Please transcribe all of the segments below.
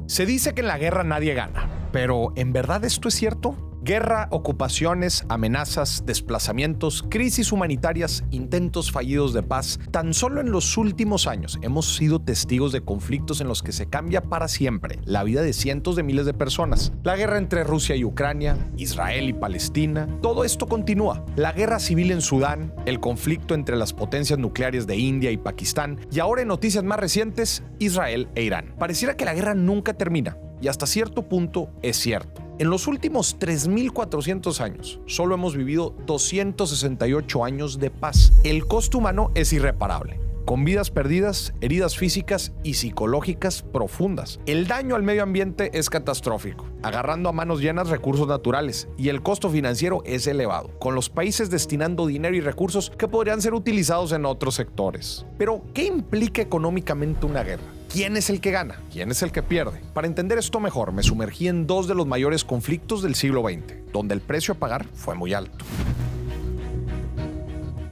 Se dice que en la guerra nadie gana, pero ¿en verdad esto es cierto? Guerra, ocupaciones, amenazas, desplazamientos, crisis humanitarias, intentos fallidos de paz. Tan solo en los últimos años hemos sido testigos de conflictos en los que se cambia para siempre la vida de cientos de miles de personas. La guerra entre Rusia y Ucrania, Israel y Palestina, todo esto continúa. La guerra civil en Sudán, el conflicto entre las potencias nucleares de India y Pakistán, y ahora en noticias más recientes, Israel e Irán. Pareciera que la guerra nunca termina, y hasta cierto punto es cierto. En los últimos 3.400 años, solo hemos vivido 268 años de paz. El costo humano es irreparable, con vidas perdidas, heridas físicas y psicológicas profundas. El daño al medio ambiente es catastrófico, agarrando a manos llenas recursos naturales, y el costo financiero es elevado, con los países destinando dinero y recursos que podrían ser utilizados en otros sectores. Pero, ¿qué implica económicamente una guerra? ¿Quién es el que gana? ¿Quién es el que pierde? Para entender esto mejor, me sumergí en dos de los mayores conflictos del siglo XX, donde el precio a pagar fue muy alto.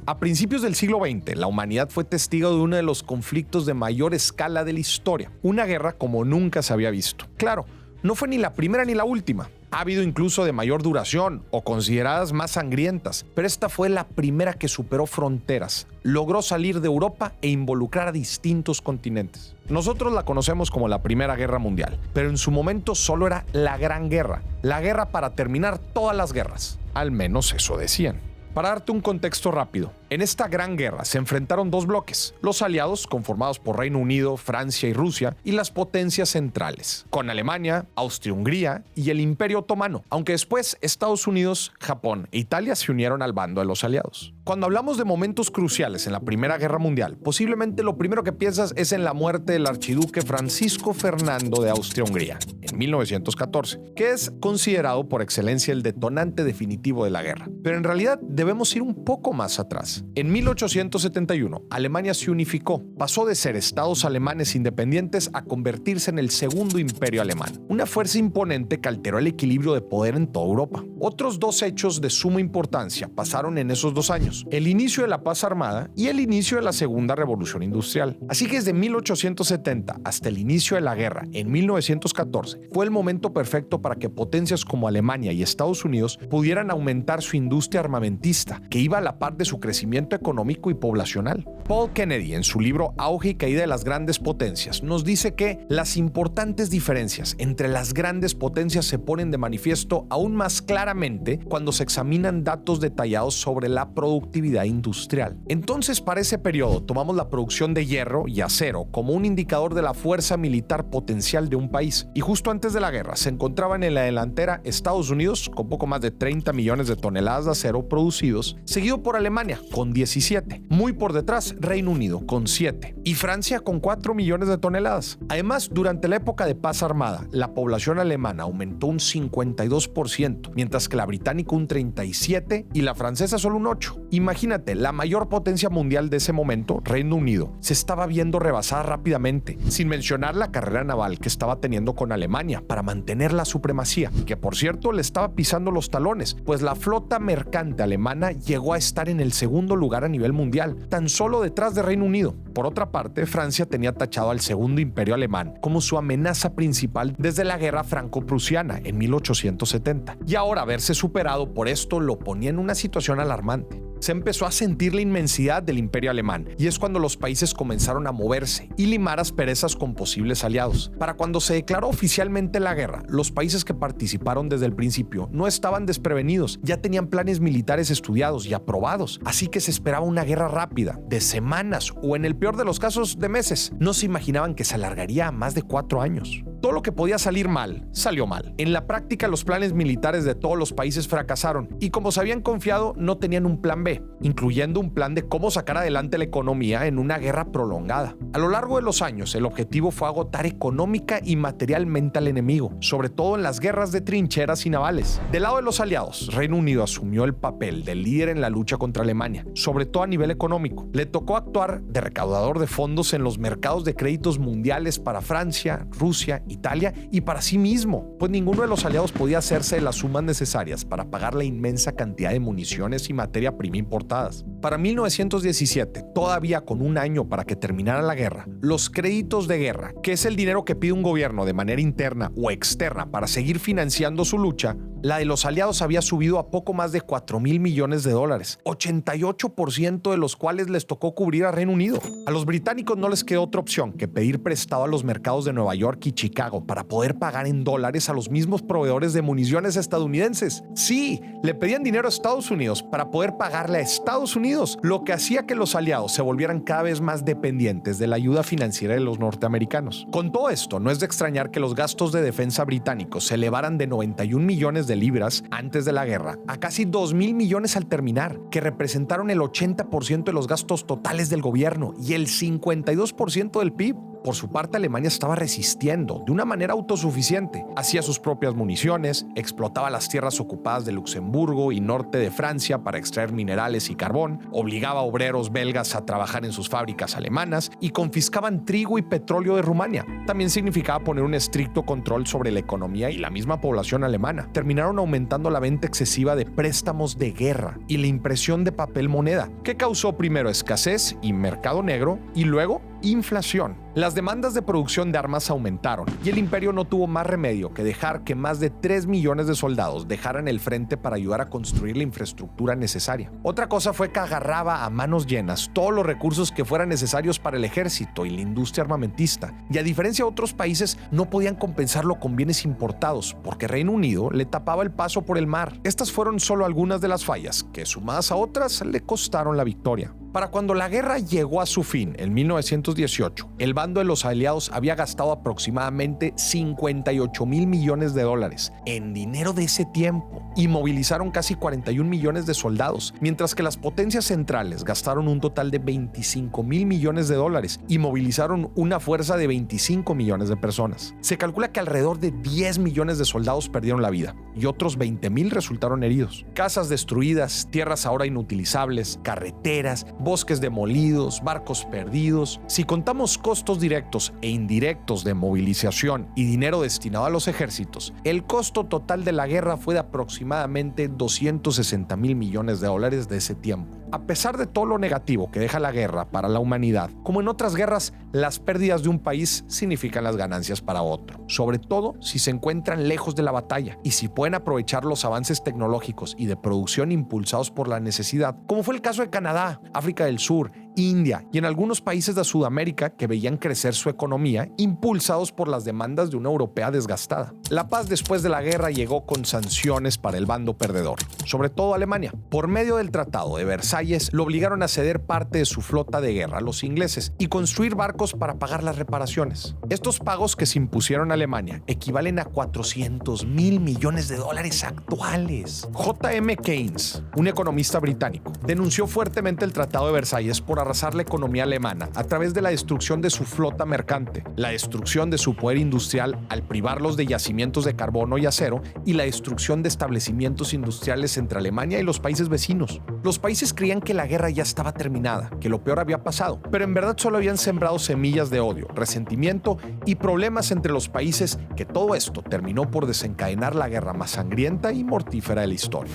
A principios del siglo XX, la humanidad fue testigo de uno de los conflictos de mayor escala de la historia, una guerra como nunca se había visto. Claro, no fue ni la primera ni la última. Ha habido incluso de mayor duración o consideradas más sangrientas, pero esta fue la primera que superó fronteras, logró salir de Europa e involucrar a distintos continentes. Nosotros la conocemos como la Primera Guerra Mundial, pero en su momento solo era la Gran Guerra, la guerra para terminar todas las guerras. Al menos eso decían. Para darte un contexto rápido, en esta gran guerra se enfrentaron dos bloques, los aliados conformados por Reino Unido, Francia y Rusia, y las potencias centrales, con Alemania, Austria-Hungría y el Imperio Otomano, aunque después Estados Unidos, Japón e Italia se unieron al bando de los aliados. Cuando hablamos de momentos cruciales en la Primera Guerra Mundial, posiblemente lo primero que piensas es en la muerte del archiduque Francisco Fernando de Austria-Hungría, en 1914, que es considerado por excelencia el detonante definitivo de la guerra. Pero en realidad debemos ir un poco más atrás. En 1871, Alemania se unificó, pasó de ser estados alemanes independientes a convertirse en el segundo imperio alemán, una fuerza imponente que alteró el equilibrio de poder en toda Europa. Otros dos hechos de suma importancia pasaron en esos 2 años, el inicio de la paz armada y el inicio de la Segunda Revolución Industrial. Así que desde 1870 hasta el inicio de la guerra, en 1914, fue el momento perfecto para que potencias como Alemania y Estados Unidos pudieran aumentar su industria armamentista, que iba a la par de su crecimiento económico y poblacional. Paul Kennedy, en su libro Auge y Caída de las Grandes Potencias, nos dice que las importantes diferencias entre las grandes potencias se ponen de manifiesto aún más claramente cuando se examinan datos detallados sobre la productividad industrial. Entonces, para ese periodo, tomamos la producción de hierro y acero como un indicador de la fuerza militar potencial de un país. Y justo antes de la guerra, se encontraban en la delantera Estados Unidos, con poco más de 30 millones de toneladas de acero producidos, seguido por Alemania, con 17. Muy por detrás, Reino Unido, con 7. Y Francia, con 4 millones de toneladas. Además, durante la época de paz armada, la población alemana aumentó un 52%, mientras que la británica un 37% y la francesa solo un 8%. Imagínate, la mayor potencia mundial de ese momento, Reino Unido, se estaba viendo rebasada rápidamente, sin mencionar la carrera naval que estaba teniendo con Alemania para mantener la supremacía, que por cierto le estaba pisando los talones, pues la flota mercante alemana llegó a estar en el segundo lugar a nivel mundial, tan solo detrás de Reino Unido. Por otra parte, Francia tenía tachado al Segundo Imperio Alemán como su amenaza principal desde la Guerra Franco-Prusiana en 1870, y ahora verse superado por esto lo ponía en una situación alarmante. Se empezó a sentir la inmensidad del Imperio Alemán, y es cuando los países comenzaron a moverse y limar asperezas con posibles aliados. Para cuando se declaró oficialmente la guerra, los países que participaron desde el principio no estaban desprevenidos, ya tenían planes militares estudiados y aprobados, así que se esperaba una guerra rápida, de semanas o en el peor de los casos de meses. No se imaginaban que se alargaría a más de 4 años. Todo lo que podía salir mal, salió mal. En la práctica, los planes militares de todos los países fracasaron, y como se habían confiado, no tenían un plan B, incluyendo un plan de cómo sacar adelante la economía en una guerra prolongada. A lo largo de los años, el objetivo fue agotar económica y materialmente al enemigo, sobre todo en las guerras de trincheras y navales. Del lado de los aliados, Reino Unido asumió el papel de líder en la lucha contra Alemania, sobre todo a nivel económico. Le tocó actuar de recaudador de fondos en los mercados de créditos mundiales para Francia, Rusia, Italia y para sí mismo, pues ninguno de los aliados podía hacerse de las sumas necesarias para pagar la inmensa cantidad de municiones y materia prima importadas. Para 1917, todavía con un año para que terminara la guerra, los créditos de guerra, que es el dinero que pide un gobierno de manera interna o externa para seguir financiando su lucha, la de los aliados había subido a poco más de $4,000 millones, 88% de los cuales les tocó cubrir a Reino Unido. A los británicos no les quedó otra opción que pedir prestado a los mercados de Nueva York y Chicago para poder pagar en dólares a los mismos proveedores de municiones estadounidenses. Sí, le pedían dinero a Estados Unidos para poder pagarle a Estados Unidos, lo que hacía que los aliados se volvieran cada vez más dependientes de la ayuda financiera de los norteamericanos. Con todo esto, no es de extrañar que los gastos de defensa británicos se elevaran de 91 millones de libras antes de la guerra a casi 2,000 millones al terminar, que representaron el 80% de los gastos totales del gobierno y el 52% del PIB. Por su parte, Alemania estaba resistiendo de una manera autosuficiente. Hacía sus propias municiones, explotaba las tierras ocupadas de Luxemburgo y norte de Francia para extraer minerales y carbón, obligaba a obreros belgas a trabajar en sus fábricas alemanas y confiscaban trigo y petróleo de Rumania. También significaba poner un estricto control sobre la economía y la misma población alemana. Terminaron aumentando la venta excesiva de préstamos de guerra y la impresión de papel moneda, que causó primero escasez y mercado negro y luego inflación. Las demandas de producción de armas aumentaron y el imperio no tuvo más remedio que dejar que más de 3 millones de soldados dejaran el frente para ayudar a construir la infraestructura necesaria. Otra cosa fue que agarraba a manos llenas todos los recursos que fueran necesarios para el ejército y la industria armamentista, y a diferencia de otros países no podían compensarlo con bienes importados porque Reino Unido le tapaba el paso por el mar. Estas fueron solo algunas de las fallas que, sumadas a otras, le costaron la victoria. Para cuando la guerra llegó a su fin en 1918, el bando de los aliados había gastado aproximadamente $58,000 millones en dinero de ese tiempo y movilizaron casi 41 millones de soldados, mientras que las potencias centrales gastaron un total de $25,000 millones y movilizaron una fuerza de 25 millones de personas. Se calcula que alrededor de 10 millones de soldados perdieron la vida y otros 20,000 resultaron heridos. Casas destruidas, tierras ahora inutilizables, carreteras, bosques demolidos, barcos perdidos. Si contamos costos directos e indirectos de movilización y dinero destinado a los ejércitos, el costo total de la guerra fue de aproximadamente $260,000 millones de ese tiempo. A pesar de todo lo negativo que deja la guerra para la humanidad, como en otras guerras, las pérdidas de un país significan las ganancias para otro, sobre todo si se encuentran lejos de la batalla y si pueden aprovechar los avances tecnológicos y de producción impulsados por la necesidad, como fue el caso de Canadá, África del Sur, India y en algunos países de Sudamérica que veían crecer su economía impulsados por las demandas de una europea desgastada. La paz después de la guerra llegó con sanciones para el bando perdedor, sobre todo Alemania. Por medio del Tratado de Versalles lo obligaron a ceder parte de su flota de guerra a los ingleses y construir barcos para pagar las reparaciones. Estos pagos que se impusieron a Alemania equivalen a $400,000 millones actuales. J.M. Keynes, un economista británico, denunció fuertemente el Tratado de Versalles por arrasar la economía alemana a través de la destrucción de su flota mercante, la destrucción de su poder industrial al privarlos de yacimientos de carbono y acero y la destrucción de establecimientos industriales entre Alemania y los países vecinos. Los países creían que la guerra ya estaba terminada, que lo peor había pasado, pero en verdad solo habían sembrado semillas de odio, resentimiento y problemas entre los países, que todo esto terminó por desencadenar la guerra más sangrienta y mortífera de la historia.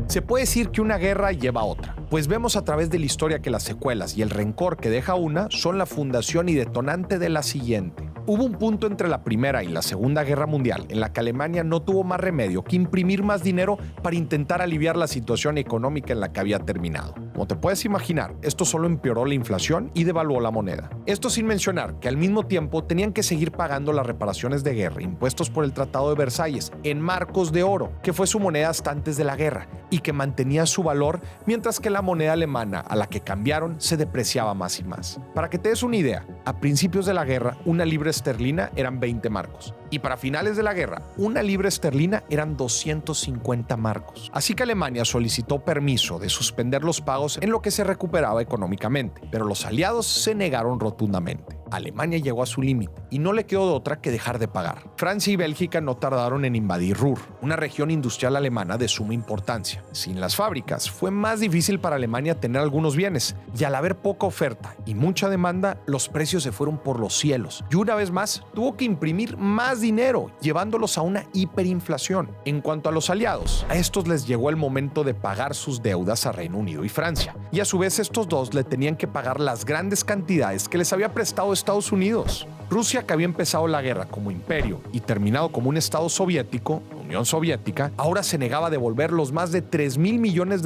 Se puede decir que una guerra lleva a otra, pues vemos a través de la historia que las secuelas y el rencor que deja una son la fundación y detonante de la siguiente. Hubo un punto entre la Primera y la Segunda Guerra Mundial en la que Alemania no tuvo más remedio que imprimir más dinero para intentar aliviar la situación económica en la que había terminado. Como te puedes imaginar, esto solo empeoró la inflación y devaluó la moneda. Esto sin mencionar que al mismo tiempo tenían que seguir pagando las reparaciones de guerra impuestos por el Tratado de Versalles en marcos de oro, que fue su moneda hasta antes de la guerra y que mantenía su valor, mientras que la moneda alemana a la que cambiaron se depreciaba más y más. Para que te des una idea, a principios de la guerra, una libra esterlina eran 20 marcos. Y para finales de la guerra, una libra esterlina eran 250 marcos. Así que Alemania solicitó permiso de suspender los pagos en lo que se recuperaba económicamente, pero los aliados se negaron rotundamente. Alemania llegó a su límite y no le quedó de otra que dejar de pagar. Francia y Bélgica no tardaron en invadir Ruhr, una región industrial alemana de suma importancia. Sin las fábricas, fue más difícil para Alemania tener algunos bienes, y al haber poca oferta y mucha demanda, los precios se fueron por los cielos. Y una vez más, tuvo que imprimir más dinero, llevándolos a una hiperinflación. En cuanto a los aliados, a estos les llegó el momento de pagar sus deudas a Reino Unido y Francia, y a su vez estos dos le tenían que pagar las grandes cantidades que les había prestado Estados Unidos. Rusia, que había empezado la guerra como imperio y terminado como un estado soviético, Unión Soviética, ahora se negaba a devolver los más de $3,000 millones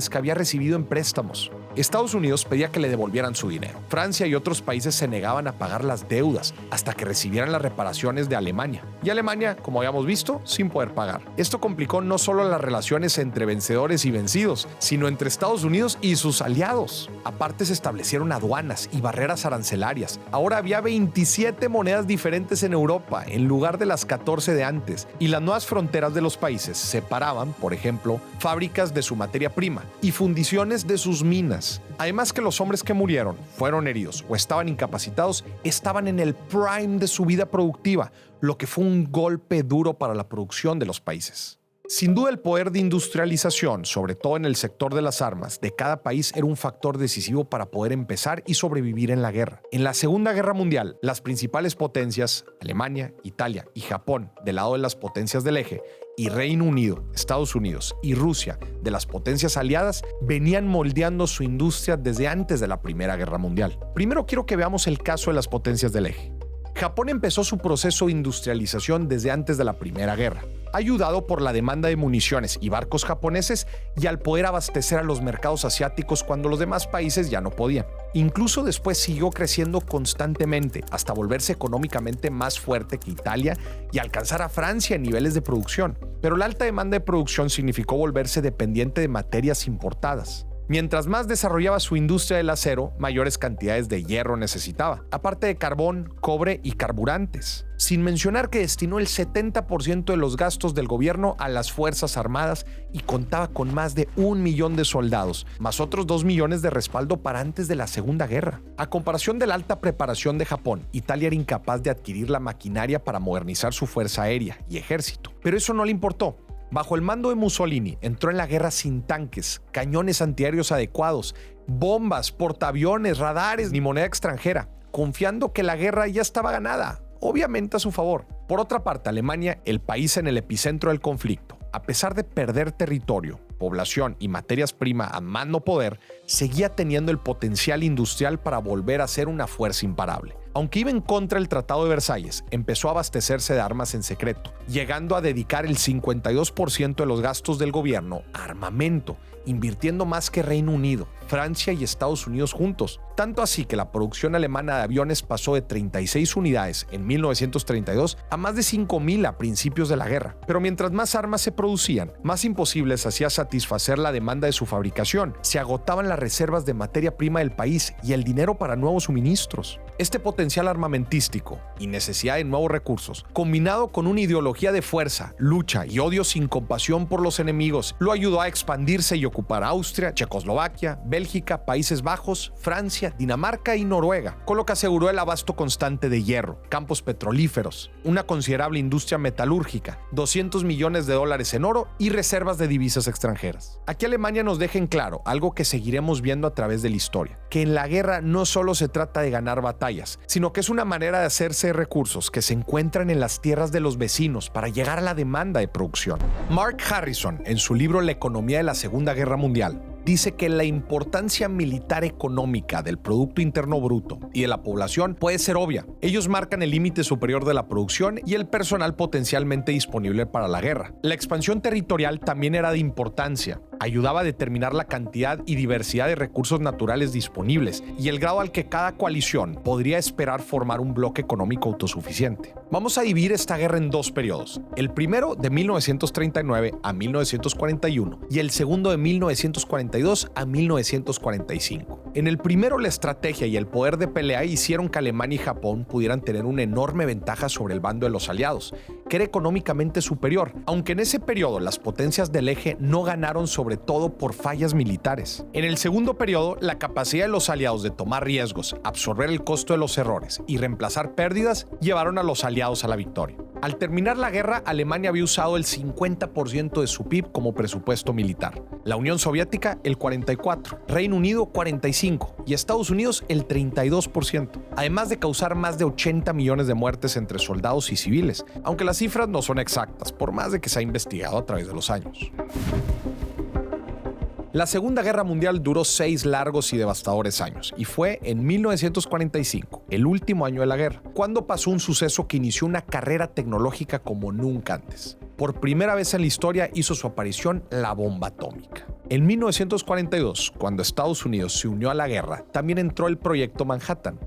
que había recibido en préstamos. Estados Unidos pedía que le devolvieran su dinero. Francia y otros países se negaban a pagar las deudas hasta que recibieran las reparaciones de Alemania. Y Alemania, como habíamos visto, sin poder pagar. Esto complicó no solo las relaciones entre vencedores y vencidos, sino entre Estados Unidos y sus aliados. Aparte, se establecieron aduanas y barreras arancelarias. Ahora había 27 monedas diferentes en Europa, en lugar de las 14 de antes. Y las nuevas fronteras de los países separaban, por ejemplo, fábricas de su materia prima y fundiciones de sus minas. Además que los hombres que murieron, fueron heridos o estaban incapacitados, estaban en el prime de su vida productiva, lo que fue un golpe duro para la producción de los países. Sin duda, el poder de industrialización, sobre todo en el sector de las armas, de cada país era un factor decisivo para poder empezar y sobrevivir en la guerra. En la Segunda Guerra Mundial, las principales potencias, Alemania, Italia y Japón, del lado de las potencias del eje, y Reino Unido, Estados Unidos y Rusia, de las potencias aliadas, venían moldeando su industria desde antes de la Primera Guerra Mundial. Primero quiero que veamos el caso de las potencias del eje. Japón empezó su proceso de industrialización desde antes de la Primera Guerra, ayudado por la demanda de municiones y barcos japoneses y al poder abastecer a los mercados asiáticos cuando los demás países ya no podían. Incluso después siguió creciendo constantemente hasta volverse económicamente más fuerte que Italia y alcanzar a Francia en niveles de producción. Pero la alta demanda de producción significó volverse dependiente de materias importadas. Mientras más desarrollaba su industria del acero, mayores cantidades de hierro necesitaba, aparte de carbón, cobre y carburantes. Sin mencionar que destinó el 70% de los gastos del gobierno a las Fuerzas Armadas y contaba con más de 1 millón de soldados, más otros 2 millones de respaldo para antes de la Segunda Guerra. A comparación de la alta preparación de Japón, Italia era incapaz de adquirir la maquinaria para modernizar su fuerza aérea y ejército. Pero eso no le importó. Bajo el mando de Mussolini, entró en la guerra sin tanques, cañones antiaéreos adecuados, bombas, portaaviones, radares ni moneda extranjera, confiando que la guerra ya estaba ganada, obviamente a su favor. Por otra parte, Alemania, el país en el epicentro del conflicto, a pesar de perder territorio, población y materias primas a más no poder, seguía teniendo el potencial industrial para volver a ser una fuerza imparable. Aunque iba en contra del Tratado de Versalles, empezó a abastecerse de armas en secreto, llegando a dedicar el 52% de los gastos del gobierno a armamento, invirtiendo más que Reino Unido, Francia y Estados Unidos juntos. Tanto así que la producción alemana de aviones pasó de 36 unidades en 1932 a más de 5,000 a principios de la guerra. Pero mientras más armas se producían, más imposible se hacía satisfacer la demanda de su fabricación. Se agotaban las reservas de materia prima del país y el dinero para nuevos suministros. Este potencial armamentístico y necesidad de nuevos recursos, combinado con una ideología de fuerza, lucha y odio sin compasión por los enemigos, lo ayudó a expandirse y ocupar Austria, Checoslovaquia, Bélgica, Países Bajos, Francia, Dinamarca y Noruega, con lo que aseguró el abasto constante de hierro, campos petrolíferos, una considerable industria metalúrgica, $200 millones en oro y reservas de divisas extranjeras. Aquí Alemania nos deja en claro algo que seguiremos viendo a través de la historia, que en la guerra no solo se trata de ganar batallas, sino que es una manera de hacerse de recursos que se encuentran en las tierras de los vecinos para llegar a la demanda de producción. Mark Harrison, en su libro La economía de la Segunda Guerra Mundial, dice que la importancia militar económica del Producto Interno Bruto y de la población puede ser obvia. Ellos marcan el límite superior de la producción y el personal potencialmente disponible para la guerra. La expansión territorial también era de importancia. Ayudaba a determinar la cantidad y diversidad de recursos naturales disponibles y el grado al que cada coalición podría esperar formar un bloque económico autosuficiente. Vamos a dividir esta guerra en dos periodos. El primero de 1939 a 1941 y el segundo de 1942 a 1945. En el primero, la estrategia y el poder de pelea hicieron que Alemania y Japón pudieran tener una enorme ventaja sobre el bando de los aliados, que porque era económicamente superior, aunque en ese periodo las potencias del eje no ganaron sobre todo por fallas militares. En el segundo periodo, la capacidad de los aliados de tomar riesgos, absorber el costo de los errores y reemplazar pérdidas llevaron a los aliados a la victoria. Al terminar la guerra, Alemania había usado el 50% de su PIB como presupuesto militar, la Unión Soviética el 44%, Reino Unido 45% y Estados Unidos el 32%, además de causar más de 80 millones de muertes entre soldados y civiles, aunque las cifras no son exactas, por más de que se ha investigado a través de los años. La Segunda Guerra Mundial duró 6 largos y devastadores años, y fue en 1945, el último año de la guerra, cuando pasó un suceso que inició una carrera tecnológica como nunca antes. Por primera vez en la historia hizo su aparición la bomba atómica. En 1942, cuando Estados Unidos se unió a la guerra, también entró el Proyecto Manhattan,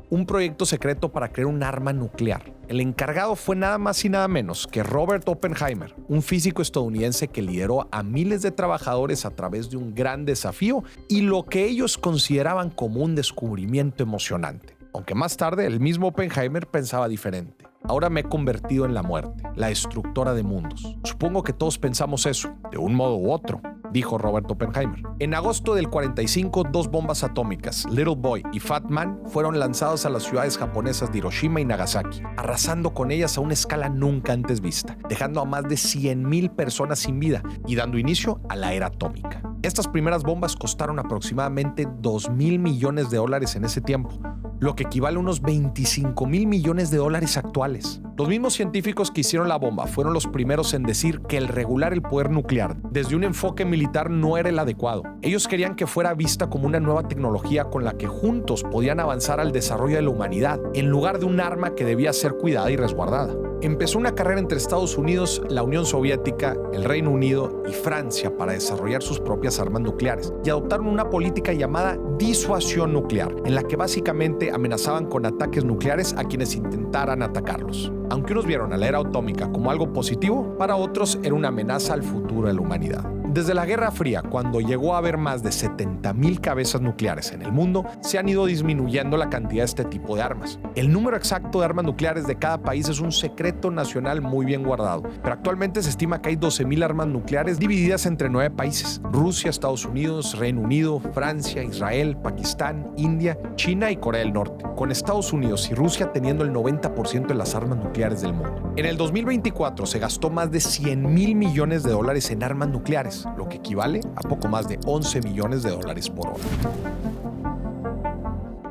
un proyecto secreto para crear un arma nuclear. El encargado fue nada más y nada menos que Robert Oppenheimer, un físico estadounidense que lideró a miles de trabajadores a través de un gran desafío y lo que ellos consideraban como un descubrimiento emocionante. Aunque más tarde el mismo Oppenheimer pensaba diferente. Ahora me he convertido en la muerte, la destructora de mundos. Supongo que todos pensamos eso, de un modo u otro, dijo Robert Oppenheimer. En agosto del 45, 2 bombas atómicas, Little Boy y Fat Man, fueron lanzadas a las ciudades japonesas de Hiroshima y Nagasaki, arrasando con ellas a una escala nunca antes vista, dejando a más de 100,000 personas sin vida y dando inicio a la era atómica. Estas primeras bombas costaron aproximadamente $2,000 millones en ese tiempo, lo que equivale a unos $25,000 millones actuales. Los mismos científicos que hicieron la bomba fueron los primeros en decir que el regular el poder nuclear desde un enfoque militar no era el adecuado. Ellos querían que fuera vista como una nueva tecnología con la que juntos podían avanzar al desarrollo de la humanidad, en lugar de un arma que debía ser cuidada y resguardada. Empezó una carrera entre Estados Unidos, la Unión Soviética, el Reino Unido y Francia para desarrollar sus propias armas nucleares y adoptaron una política llamada disuasión nuclear, en la que básicamente amenazaban con ataques nucleares a quienes intentaran atacarlos. Aunque unos vieron a la era atómica como algo positivo, para otros era una amenaza al futuro de la humanidad. Desde la Guerra Fría, cuando llegó a haber más de 70,000 cabezas nucleares en el mundo, se han ido disminuyendo la cantidad de este tipo de armas. El número exacto de armas nucleares de cada país es un secreto nacional muy bien guardado, pero actualmente se estima que hay 12,000 armas nucleares divididas entre 9 países: Rusia, Estados Unidos, Reino Unido, Francia, Israel, Pakistán, India, China y Corea del Norte, con Estados Unidos y Rusia teniendo el 90% de las armas nucleares del mundo. En el 2024 se gastó más de $100,000 millones en armas nucleares, lo que equivale a poco más de $11 millones por hora.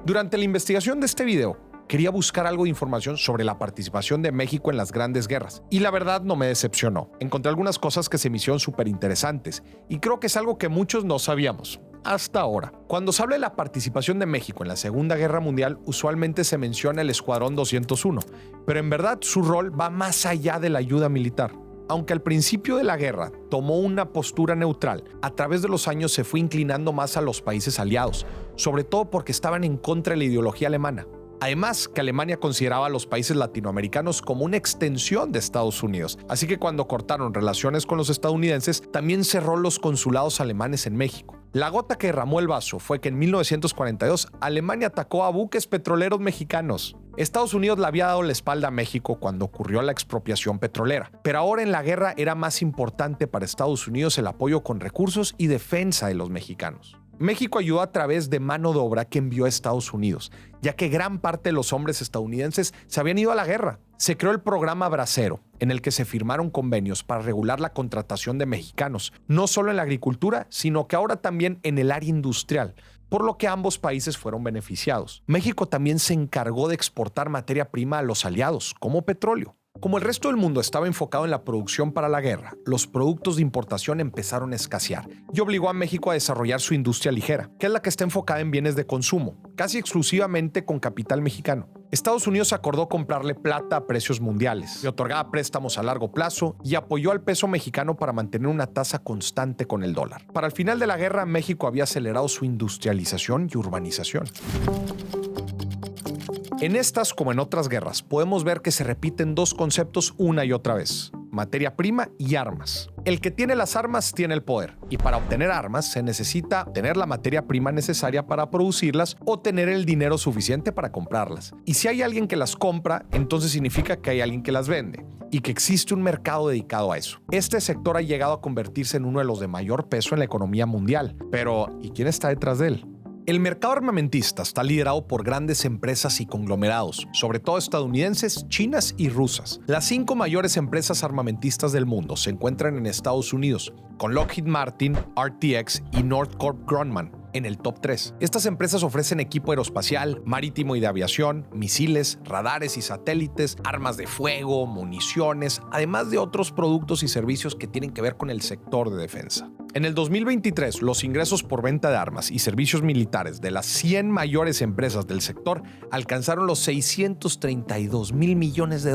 Durante la investigación de este video, quería buscar algo de información sobre la participación de México en las grandes guerras, y la verdad no me decepcionó. Encontré algunas cosas que se me hicieron súper interesantes, y creo que es algo que muchos no sabíamos. Hasta ahora. Cuando se habla de la participación de México en la Segunda Guerra Mundial, usualmente se menciona el Escuadrón 201, pero en verdad su rol va más allá de la ayuda militar. Aunque al principio de la guerra tomó una postura neutral, a través de los años se fue inclinando más a los países aliados, sobre todo porque estaban en contra de la ideología alemana. Además, que Alemania consideraba a los países latinoamericanos como una extensión de Estados Unidos, así que cuando cortaron relaciones con los estadounidenses, también cerró los consulados alemanes en México. La gota que derramó el vaso fue que en 1942 Alemania atacó a buques petroleros mexicanos. Estados Unidos le había dado la espalda a México cuando ocurrió la expropiación petrolera, pero ahora en la guerra era más importante para Estados Unidos el apoyo con recursos y defensa de los mexicanos. México ayudó a través de mano de obra que envió a Estados Unidos, ya que gran parte de los hombres estadounidenses se habían ido a la guerra. Se creó el programa Bracero, en el que se firmaron convenios para regular la contratación de mexicanos, no solo en la agricultura, sino que ahora también en el área industrial, por lo que ambos países fueron beneficiados. México también se encargó de exportar materia prima a los aliados, como petróleo. Como el resto del mundo estaba enfocado en la producción para la guerra, los productos de importación empezaron a escasear y obligó a México a desarrollar su industria ligera, que es la que está enfocada en bienes de consumo, casi exclusivamente con capital mexicano. Estados Unidos acordó comprarle plata a precios mundiales, le otorgaba préstamos a largo plazo y apoyó al peso mexicano para mantener una tasa constante con el dólar. Para el final de la guerra, México había acelerado su industrialización y urbanización. En estas, como en otras guerras, podemos ver que se repiten dos conceptos una y otra vez: materia prima y armas. El que tiene las armas tiene el poder, y para obtener armas se necesita tener la materia prima necesaria para producirlas o tener el dinero suficiente para comprarlas. Y si hay alguien que las compra, entonces significa que hay alguien que las vende y que existe un mercado dedicado a eso. Este sector ha llegado a convertirse en uno de los de mayor peso en la economía mundial. Pero, ¿y quién está detrás de él? El mercado armamentista está liderado por grandes empresas y conglomerados, sobre todo estadounidenses, chinas y rusas. Las 5 mayores empresas armamentistas del mundo se encuentran en Estados Unidos, con Lockheed Martin, RTX y Northrop Grumman en el top 3. Estas empresas ofrecen equipo aeroespacial, marítimo y de aviación, misiles, radares y satélites, armas de fuego, municiones, además de otros productos y servicios que tienen que ver con el sector de defensa. En el 2023, los ingresos por venta de armas y servicios militares de las 100 mayores empresas del sector alcanzaron los $632 mil millones,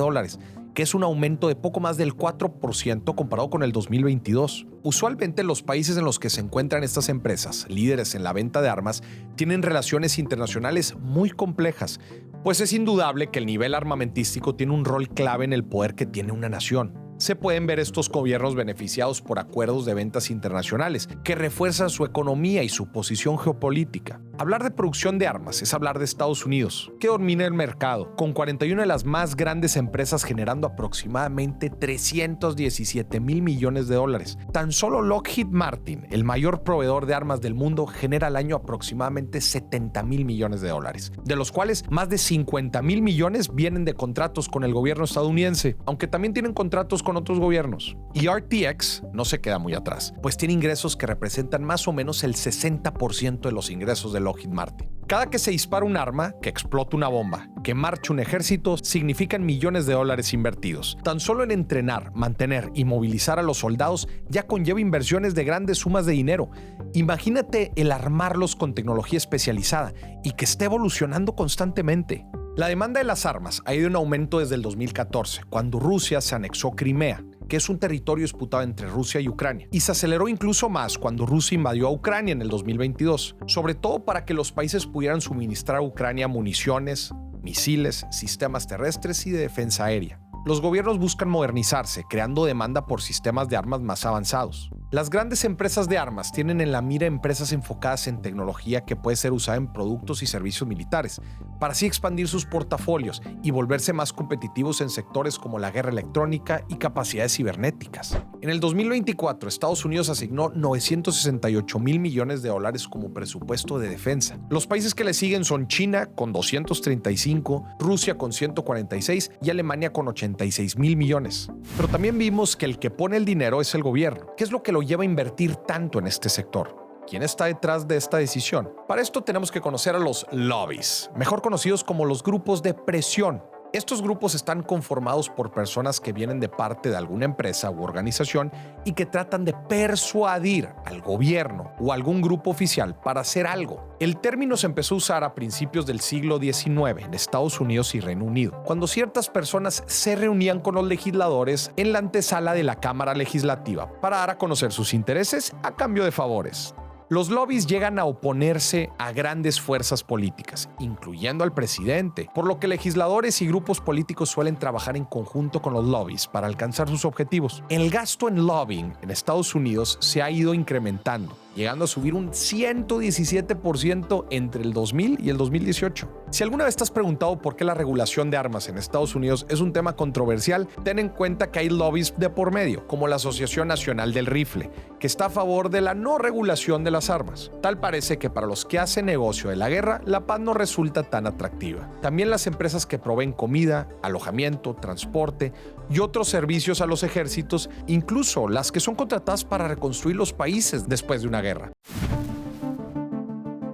que es un aumento de poco más del 4% comparado con el 2022. Usualmente los países en los que se encuentran estas empresas, líderes en la venta de armas, tienen relaciones internacionales muy complejas, pues es indudable que el nivel armamentístico tiene un rol clave en el poder que tiene una nación. Se pueden ver estos gobiernos beneficiados por acuerdos de ventas internacionales que refuerzan su economía y su posición geopolítica. Hablar de producción de armas es hablar de Estados Unidos, que domina el mercado, con 41 de las más grandes empresas generando aproximadamente $317 mil millones. Tan solo Lockheed Martin, el mayor proveedor de armas del mundo, genera al año aproximadamente $70 mil millones, de los cuales más de $50 mil millones vienen de contratos con el gobierno estadounidense, aunque también tienen contratos con otros gobiernos. Y RTX no se queda muy atrás, pues tiene ingresos que representan más o menos el 60% de los ingresos de Lockheed Martin. Cada que se dispara un arma, que explota una bomba, que marcha un ejército, significan millones de dólares invertidos. Tan solo en entrenar, mantener y movilizar a los soldados ya conlleva inversiones de grandes sumas de dinero. Imagínate el armarlos con tecnología especializada y que esté evolucionando constantemente. La demanda de las armas ha ido en aumento desde el 2014, cuando Rusia se anexó Crimea, que es un territorio disputado entre Rusia y Ucrania, y se aceleró incluso más cuando Rusia invadió a Ucrania en el 2022, sobre todo para que los países pudieran suministrar a Ucrania municiones, misiles, sistemas terrestres y de defensa aérea. Los gobiernos buscan modernizarse, creando demanda por sistemas de armas más avanzados. Las grandes empresas de armas tienen en la mira empresas enfocadas en tecnología que puede ser usada en productos y servicios militares, para así expandir sus portafolios y volverse más competitivos en sectores como la guerra electrónica y capacidades cibernéticas. En el 2024, Estados Unidos asignó $968 mil millones como presupuesto de defensa. Los países que le siguen son China con 235, Rusia con 146 y Alemania con 86 mil millones. Pero también vimos que el que pone el dinero es el gobierno. ¿Qué es lo que lo lleva a invertir tanto en este sector? ¿Quién está detrás de esta decisión? Para esto tenemos que conocer a los lobbies, mejor conocidos como los grupos de presión. Estos grupos están conformados por personas que vienen de parte de alguna empresa u organización y que tratan de persuadir al gobierno o algún grupo oficial para hacer algo. El término se empezó a usar a principios del siglo XIX en Estados Unidos y Reino Unido, cuando ciertas personas se reunían con los legisladores en la antesala de la Cámara Legislativa para dar a conocer sus intereses a cambio de favores. Los lobbies llegan a oponerse a grandes fuerzas políticas, incluyendo al presidente, por lo que legisladores y grupos políticos suelen trabajar en conjunto con los lobbies para alcanzar sus objetivos. El gasto en lobbying en Estados Unidos se ha ido incrementando, llegando a subir un 117% entre el 2000 y el 2018. Si alguna vez te has preguntado por qué la regulación de armas en Estados Unidos es un tema controversial, ten en cuenta que hay lobbies de por medio, como la Asociación Nacional del Rifle, que está a favor de la no regulación de las armas. Tal parece que para los que hacen negocio de la guerra, la paz no resulta tan atractiva. También las empresas que proveen comida, alojamiento, transporte y otros servicios a los ejércitos, incluso las que son contratadas para reconstruir los países después de una guerra.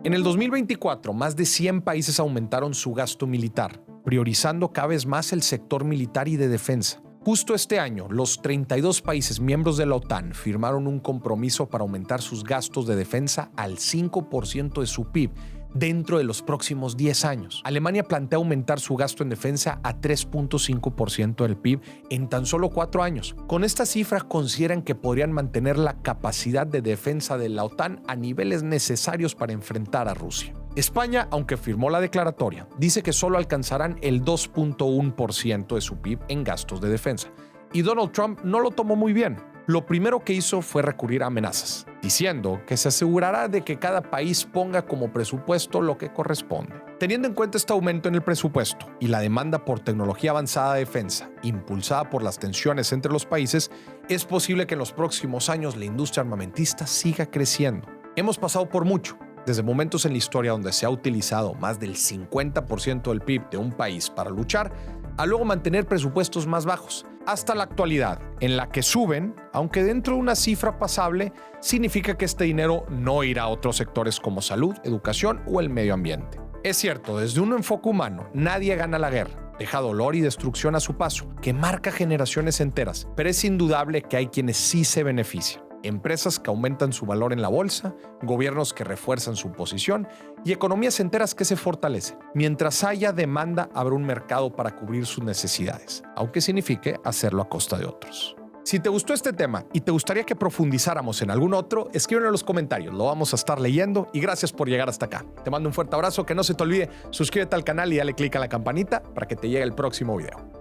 En el 2024, más de 100 países aumentaron su gasto militar, priorizando cada vez más el sector militar y de defensa. Justo este año, los 32 países miembros de la OTAN firmaron un compromiso para aumentar sus gastos de defensa al 5% de su PIB dentro de los próximos 10 años. Alemania plantea aumentar su gasto en defensa a 3.5% del PIB en tan solo 4 años. Con esta cifra consideran que podrían mantener la capacidad de defensa de la OTAN a niveles necesarios para enfrentar a Rusia. España, aunque firmó la declaratoria, dice que solo alcanzarán el 2.1% de su PIB en gastos de defensa. Y Donald Trump no lo tomó muy bien. Lo primero que hizo fue recurrir a amenazas, diciendo que se asegurará de que cada país ponga como presupuesto lo que corresponde. Teniendo en cuenta este aumento en el presupuesto y la demanda por tecnología avanzada de defensa, impulsada por las tensiones entre los países, es posible que en los próximos años la industria armamentista siga creciendo. Hemos pasado por mucho, desde momentos en la historia donde se ha utilizado más del 50% del PIB de un país para luchar, a luego mantener presupuestos más bajos, hasta la actualidad, en la que suben, aunque dentro de una cifra pasable, significa que este dinero no irá a otros sectores como salud, educación o el medio ambiente. Es cierto, desde un enfoque humano, nadie gana la guerra. Deja dolor y destrucción a su paso, que marca generaciones enteras, pero es indudable que hay quienes sí se benefician. Empresas que aumentan su valor en la bolsa, gobiernos que refuerzan su posición y economías enteras que se fortalecen. Mientras haya demanda, habrá un mercado para cubrir sus necesidades, aunque signifique hacerlo a costa de otros. Si te gustó este tema y te gustaría que profundizáramos en algún otro, escríbelo en los comentarios, lo vamos a estar leyendo y gracias por llegar hasta acá. Te mando un fuerte abrazo, que no se te olvide, suscríbete al canal y dale click a la campanita para que te llegue el próximo video.